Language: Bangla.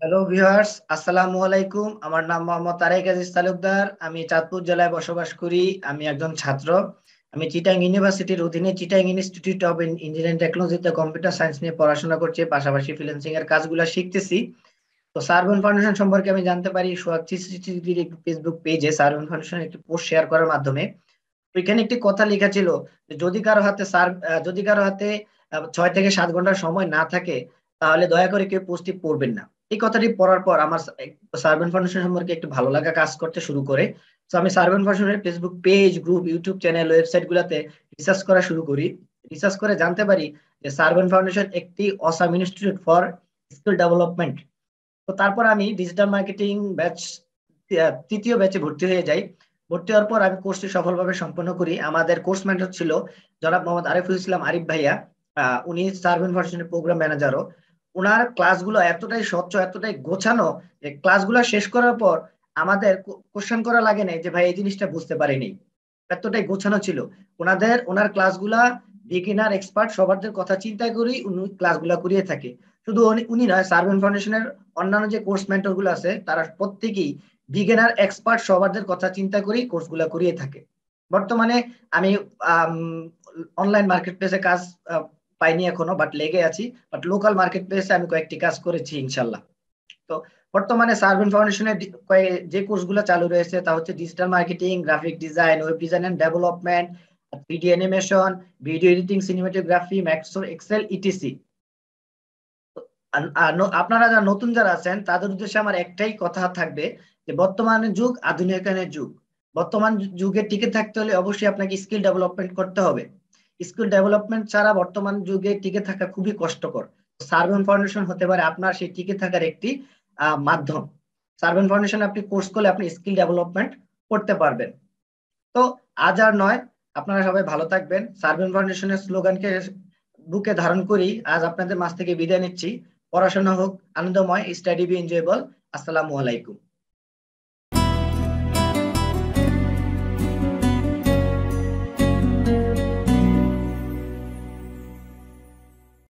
হ্যালো ভিউয়ার্স, আসসালামু আলাইকুম। আমার নাম মোহাম্মদ তারেক আজিজ তালুকদার। আমি চাঁদপুর জেলায় বসবাস করি। আমি একজন ছাত্র। আমি চিটাং ইউনিভার্সিটির অধীনে চিটাং ইনস্টিটিউট অফ ইঞ্জিনিয়ারিং টেকনোলজিতে কম্পিউটার সায়েন্স নিয়ে পড়াশোনা করছি, পাশাপাশি ফ্রিল্যান্সিং এর কাজগুলো শিখতেছি। তো সার্বন ফাউন্ডেশন সম্পর্কে আমি জানতে পারি সোয়াচির একটি ফেসবুক পেজে সার্বন ফাউন্ডেশন একটি পোস্ট শেয়ার করার মাধ্যমে। ওইখানে একটি কথা লেখা ছিল যে যদি কারো হাতে 6 থেকে 7 ঘন্টা সময় না থাকে, তাহলে দয়া করে কেউ পোস্টটি পড়বেন না। এই কথাটি পড়ার পর আমার সার্ভেন্ট ফাউন্ডেশন সম্পর্কে একটু ভালো লাগা কাজ করতে শুরু করে। তো আমি সার্ভেন্ট ফাউন্ডেশনের Facebook page, group, YouTube channel, website গুলাতে রিসার্চ করা শুরু করি। রিসার্চ করে জানতে পারি যে সার্ভেন্ট ফাউন্ডেশন একটি awesome institute for skill development. তো তারপর আমি ডিজিটাল মার্কেটিং ব্যাচ 3য় ব্যাচে ভর্তি হয়ে যাই। ভর্তি হওয়ার পর আমি কোর্সটি সফলভাবে সম্পন্ন করি। আমাদের কোর্স মেন্টর ছিল জনাব মোহাম্মদ আরিফুল ইসলাম আরিফ ভাইয়া। উনি সার্ভেন্ট ফাউন্ডেশনের প্রোগ্রাম ম্যানেজারও। ওনার ক্লাসগুলো এতটাই স্বচ্ছ, এতটাই গোছানো যে ক্লাসগুলো শেষ করার পর আমাদের কোশ্চেন করা লাগে নাই যে ভাই এই জিনিসটা বুঝতে পারিনি। এতটাই গোছানো ছিল ওনার ক্লাসগুলা। বিগিনার এক্সপার্ট সবার কথা চিন্তা করি উনি ক্লাসগুলা করিয়ে থাকে। শুধু উনি উনি নয়, সার্ভেন্ট ফাউন্ডেশনের অন্যান্য যে কোর্স মেন্টর গুলো আছে তারা প্রত্যেকেই বিগিনার এক্সপার্ট সবার কথা চিন্তা করি কোর্সগুলা করিয়ে থাকে। বর্তমানে আমি অনলাইন মার্কেট প্লেসে কাজ পাইনি এখনো, বাট লেগে আছি। বাট লোকাল মার্কেট প্লেসে আমি কয়েকটি কাজ করেছি ইনশাল্লাহ। তো বর্তমানে সার্ভেন্ট ফাউন্ডেশনের যে কোর্সগুলো চালু রয়েছে তা হচ্ছে digital marketing, graphic design, web design and development, 3D animation, video editing, cinematography, Microsoft Excel, ETC. আপনারা যারা আছেন তাদের উদ্দেশ্যে আমার একটাই কথা থাকবে যে বর্তমানের যুগ আধুনিকায়নের যুগ। বর্তমান যুগে টিকে থাকতে হলে অবশ্যই আপনাকে স্কিল ডেভেলপমেন্ট করতে হবে। স্কিল ডেভেলপমেন্ট ছাড়া বর্তমান যুগে টিকে থাকা খুবই কষ্টকর। সার্ভেন্ট ফাউন্ডেশন হতে পারে আপনার সেই টিকে থাকার একটি মাধ্যম। সার্ভেন্ট ফাউন্ডেশন আপনি কোর্স করলে আপনি স্কিল ডেভেলপমেন্ট করতে পারবেন। তো আজ আর নয়, আপনারা সবাই ভালো থাকবেন। সার্ভেন্ট ফাউন্ডেশনের স্লোগানকে বুকে ধারণ করি আজ আপনাদের মাঝ থেকে বিদায় নিচ্ছি। পড়াশোনা হোক আনন্দময়, স্টাডি বি এনজয়েবল। আসসালামু আলাইকুম।